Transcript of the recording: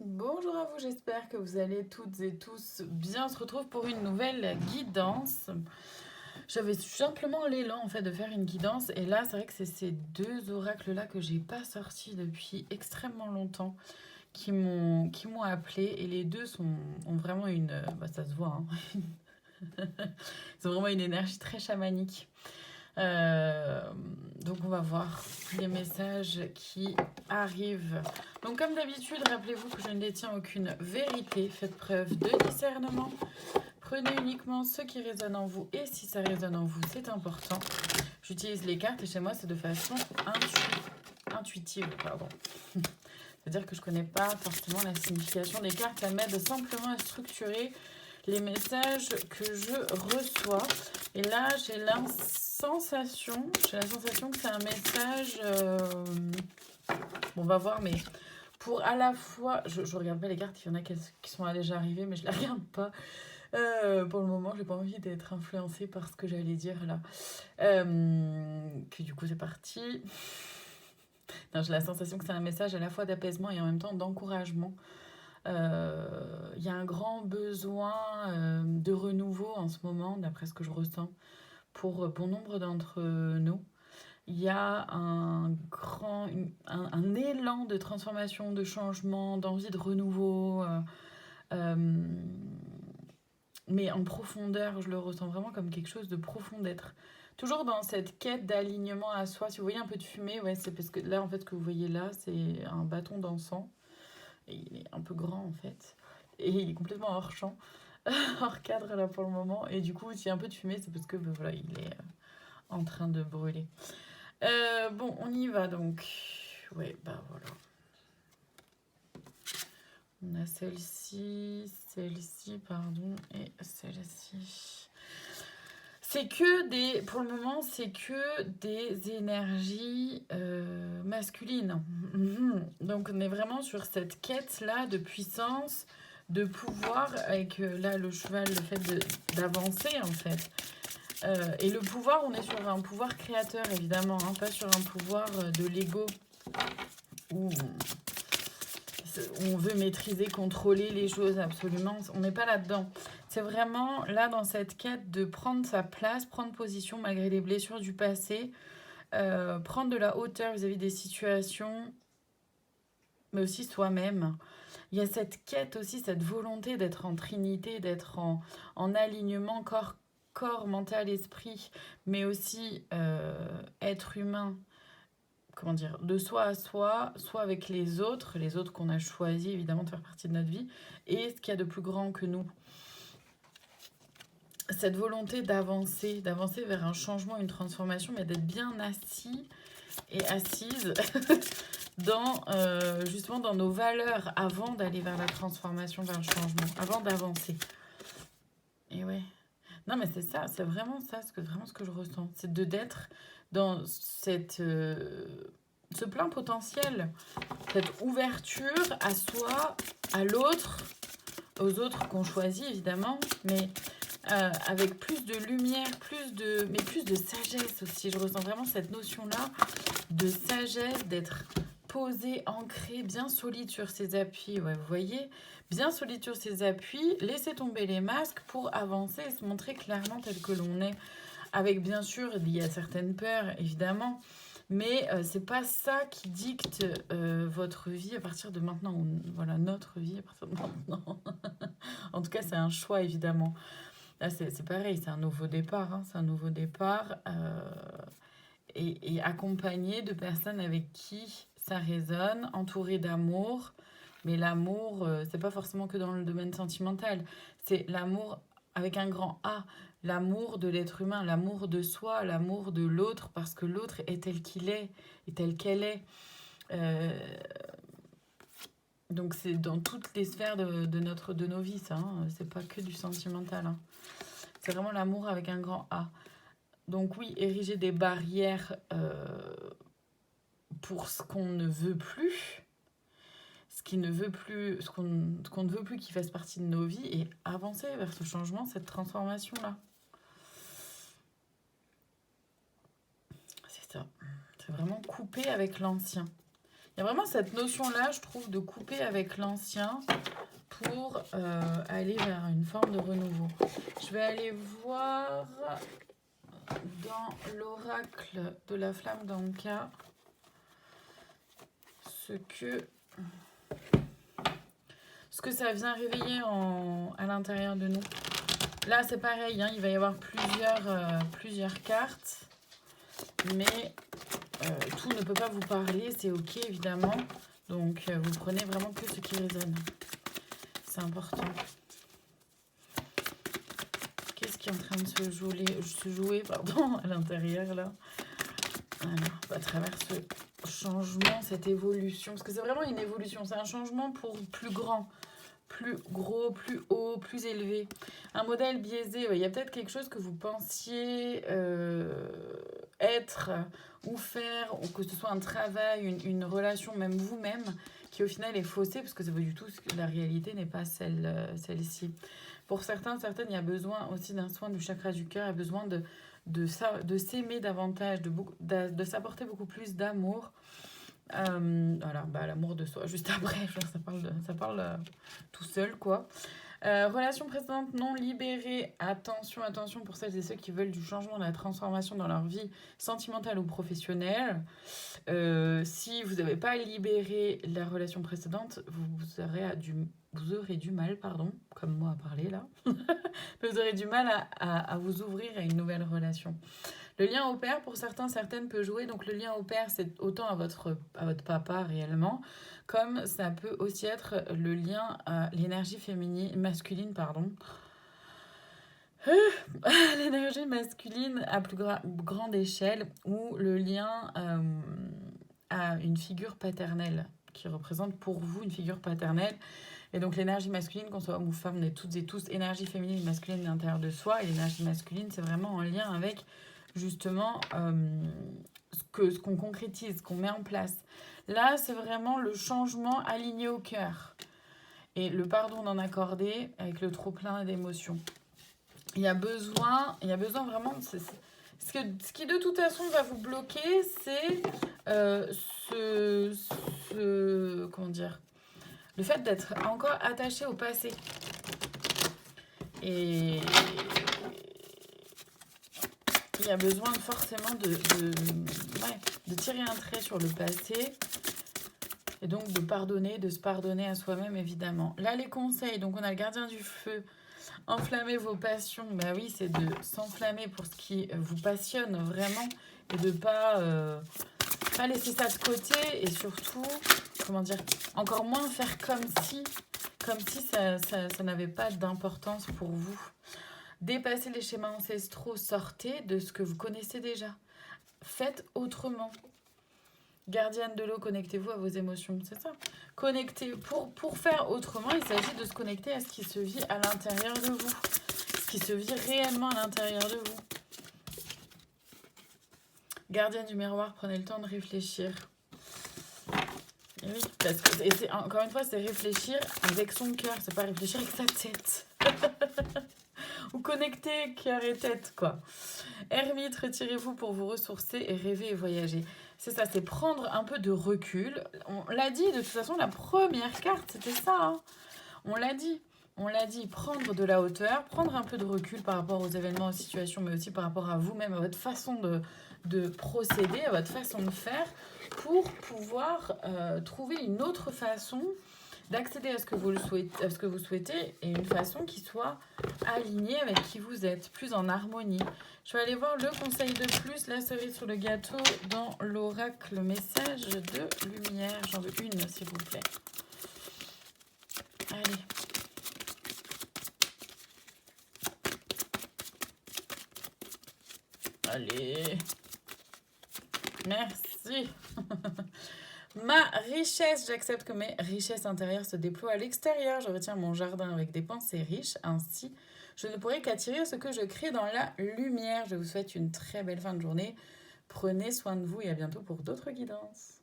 Bonjour à vous, j'espère que vous allez toutes et tous bien. On se retrouve pour une nouvelle guidance. J'avais simplement l'élan en fait de faire une guidance et là c'est vrai que c'est ces deux oracles là que j'ai pas sortis depuis extrêmement longtemps qui m'ont appelé et les deux ont vraiment une ça se voit hein. Ils ont vraiment une énergie très chamanique. Euh, donc on va voir les messages qui arrivent. Donc comme d'habitude, rappelez-vous que je ne détiens aucune vérité. Faites preuve de discernement. Prenez uniquement ce qui résonne en vous et si ça résonne en vous, c'est important. J'utilise les cartes et chez moi, c'est de façon intuitive. Pardon. C'est-à-dire que je ne connais pas forcément la signification des cartes. Ça m'aide simplement à structurer les messages que je reçois. Et là, j'ai la sensation que c'est un message... on va voir, mais pour à la fois... Je regarde pas les cartes, il y en a qui sont déjà arrivées, mais je les regarde pas. Pour le moment, j'ai pas envie d'être influencée par ce que j'allais dire là. Que du coup, c'est parti. Non, j'ai la sensation que c'est un message à la fois d'apaisement et en même temps d'encouragement. Il y a un grand besoin de renouveau en ce moment, d'après ce que je ressens, pour bon nombre d'entre nous. Il y a un élan de transformation, de changement, d'envie de renouveau. Mais en profondeur, je le ressens vraiment comme quelque chose de profond d'être. Toujours dans cette quête d'alignement à soi. Si vous voyez un peu de fumée, ouais, c'est parce que là, en fait, ce que vous voyez là, c'est un bâton d'encens. Et il est un peu grand, en fait. Et il est complètement hors champ, hors cadre, là, pour le moment. Et du coup, s'il y a un peu de fumée, c'est parce que, ben, voilà, il est en train de brûler. Bon, on y va, donc. Ouais, bah voilà. On a celle-ci, pardon, et celle-ci. Pour le moment, c'est que des énergies masculines. Donc on est vraiment sur cette quête-là de puissance, de pouvoir, avec là le cheval, le fait d'avancer en fait. Et le pouvoir, on est sur un pouvoir créateur évidemment, hein, pas sur un pouvoir de l'ego où on veut maîtriser, contrôler les choses absolument. On n'est pas là-dedans. C'est vraiment là dans cette quête de prendre sa place, prendre position malgré les blessures du passé, prendre de la hauteur vis-à-vis des situations, mais aussi soi-même. Il y a cette quête aussi, cette volonté d'être en trinité, d'être en alignement corps, mental, esprit, mais aussi être humain, comment dire, de soi à soi, soit avec les autres qu'on a choisi évidemment de faire partie de notre vie, et ce qu'il y a de plus grand que nous. Cette volonté d'avancer vers un changement, une transformation, mais d'être bien assis et assise dans justement dans nos valeurs avant d'aller vers la transformation, vers le changement, avant d'avancer. Et ouais. Non mais c'est ça, c'est vraiment ça, vraiment ce que je ressens, c'est d'être dans ce plein potentiel, cette ouverture à soi, à l'autre, aux autres qu'on choisit évidemment, mais avec plus de lumière, plus de sagesse aussi. Je ressens vraiment cette notion-là de sagesse, d'être posé, ancré, bien solide sur ses appuis. Ouais, vous voyez, bien solide sur ses appuis, laisser tomber les masques pour avancer et se montrer clairement tel que l'on est. Avec bien sûr, il y a certaines peurs, évidemment, mais c'est pas ça qui dicte votre vie à partir de maintenant. Voilà, notre vie à partir de maintenant. En tout cas, c'est un choix, évidemment. Là, c'est pareil, c'est un nouveau départ. Hein, c'est un nouveau départ et accompagné de personnes avec qui ça résonne, entouré d'amour. Mais l'amour, c'est pas forcément que dans le domaine sentimental. C'est l'amour avec un grand A. L'amour de l'être humain, l'amour de soi, l'amour de l'autre, parce que l'autre est tel qu'il est et tel qu'elle est. Euh, donc c'est dans toutes les sphères de nos vies, ça. Hein. C'est pas que du sentimental. Hein. C'est vraiment l'amour avec un grand A. Donc oui, ériger des barrières pour ce qu'on ne veut plus, ce qu'on ne veut plus qui fasse partie de nos vies et avancer vers ce changement, cette transformation-là. C'est ça. C'est vraiment couper avec l'ancien. y a vraiment cette notion-là, je trouve, de couper avec l'ancien pour aller vers une forme de renouveau. Je vais aller voir dans l'oracle de la flamme d'Anka ce que ça vient réveiller à l'intérieur de nous. Là, c'est pareil, hein, il va y avoir plusieurs cartes, mais tout ne peut pas vous parler, c'est ok évidemment. Donc, vous prenez vraiment que ce qui résonne. C'est important. Qu'est-ce qui est en train de se jouer à l'intérieur là? Alors, à travers ce changement, cette évolution, parce que c'est vraiment une évolution, c'est un changement pour plus grand, plus gros, plus haut, plus élevé. Un modèle biaisé, il y a peut-être quelque chose que vous pensiez être ou faire, ou que ce soit un travail, une relation, même vous-même, qui au final est faussée, parce que c'est pas du tout la réalité n'est pas celle-ci. Pour certaines, il y a besoin aussi d'un soin du chakra du cœur, il y a besoin de s'aimer davantage, de s'apporter beaucoup plus d'amour. Voilà, l'amour de soi, juste après, ça parle tout seul, quoi. Relation précédente non libérée, attention pour celles et ceux qui veulent du changement, de la transformation dans leur vie sentimentale ou professionnelle. Si vous n'avez pas libéré la relation précédente, vous aurez du mal, comme moi à parler là, vous aurez du mal à vous ouvrir à une nouvelle relation. Le lien au père, pour certaines peut jouer. Donc le lien au père, c'est autant à votre papa réellement, comme ça peut aussi être le lien à l'énergie masculine, l'énergie masculine à plus grande échelle, ou le lien à une figure paternelle, qui représente pour vous une figure paternelle. Et donc l'énergie masculine, qu'on soit homme ou femme, on est toutes et tous énergie féminine et masculine à l'intérieur de soi. Et l'énergie masculine, c'est vraiment en lien avec justement ce qu'on concrétise, ce qu'on met en place. Là, c'est vraiment le changement aligné au cœur. Et le pardon d'en accorder avec le trop-plein d'émotions. Il y a besoin vraiment... Ce qui de toute façon va vous bloquer, c'est comment dire, le fait d'être encore attaché au passé. Et il y a besoin forcément de tirer un trait sur le passé. Et donc de se pardonner à soi-même, évidemment. Là, les conseils, donc on a le gardien du feu. Enflammer vos passions, oui, c'est de s'enflammer pour ce qui vous passionne vraiment et de pas laisser ça de côté et surtout, encore moins faire comme si ça n'avait pas d'importance pour vous. Dépassez les schémas ancestraux, sortez de ce que vous connaissez déjà. Faites autrement. Gardienne de l'eau, connectez-vous à vos émotions, c'est ça. Connectez. Pour faire autrement, il s'agit de se connecter à ce qui se vit à l'intérieur de vous. Ce qui se vit réellement à l'intérieur de vous. Gardienne du miroir, prenez le temps de réfléchir. Et oui, parce que encore une fois, c'est réfléchir avec son cœur, c'est pas réfléchir avec sa tête. Ou connecter cœur et tête, quoi. Ermite, retirez-vous pour vous ressourcer et rêver et voyager. C'est ça, c'est prendre un peu de recul. On l'a dit, de toute façon, la première carte, c'était ça. Hein. On l'a dit, prendre de la hauteur, prendre un peu de recul par rapport aux événements, aux situations, mais aussi par rapport à vous-même, à votre façon de procéder, à votre façon de faire, pour pouvoir trouver une autre façon d'accéder à ce que vous souhaitez, et une façon qui soit alignée avec qui vous êtes, plus en harmonie. Je vais aller voir le conseil de plus, la cerise sur le gâteau dans l'oracle message de lumière. J'en veux une, s'il vous plaît. Allez. Allez. Merci. Ma richesse, j'accepte que mes richesses intérieures se déploient à l'extérieur. Je retiens mon jardin avec des pensées riches. Ainsi, je ne pourrai qu'attirer ce que je crée dans la lumière. Je vous souhaite une très belle fin de journée. Prenez soin de vous et à bientôt pour d'autres guidances.